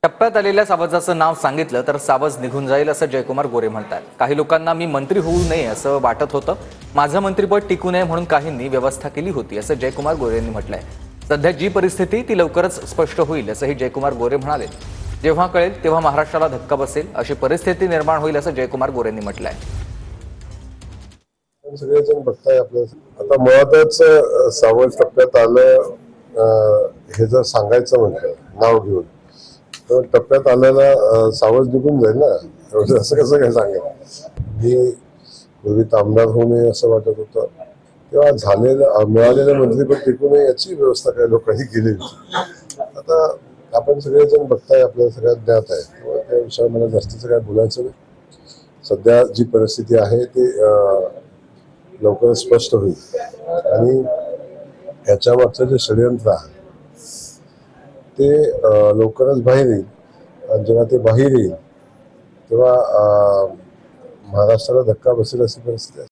टप्प्यात आलेल्या सावजाचं नाव सांगितलं तर सावज निघून जाईल असं जयकुमार गोरे म्हणतात। काही लोकांना मी मंत्री होऊ नये असं वाटत होतं, माझं मंत्रिपद टिकू नये म्हणून काहींनी व्यवस्था केली होती असं जयकुमार गोरे यांनी म्हटलंय। सध्या जी परिस्थिती ती लवकरच स्पष्ट होईल असंही जयकुमार गोरे म्हणाले। जेव्हा कळेल तेव्हा महाराष्ट्राला धक्का बसेल अशी परिस्थिती निर्माण होईल असं जयकुमार गोरे यांनी म्हटलंय। सगळेजण बघताय आपलं आता मुळातच सावज टप्प्यात आलं हे जर सांगायचं म्हटलं नाव घेऊन तर टप्प्यात आलेला सावज निघून जाईल ना, असं कसं काय सांगेल। मी पूर्वी आमदार होऊ नये असं वाटत होतं, तेव्हा झालेलं मिळालेलं मंत्रिपद टिकू नये याची व्यवस्था काही लोकांनी केली होती। आता आपण सगळेजण बघताय, आपल्याला सगळ्यात ज्ञात आहे, त्यामुळे त्या विषयावर मला जास्तीचं काय बोलायचं नाही। सध्या जी परिस्थिती आहे ती लवकर स्पष्ट होईल आणि याच्या मागचं जे षडयंत्र आहे ते लवकरच बाहेर येईल आणि जेव्हा ते बाहेर येईल तेव्हा महाराष्ट्राला धक्का बसेल अशी परिस्थिती आहे।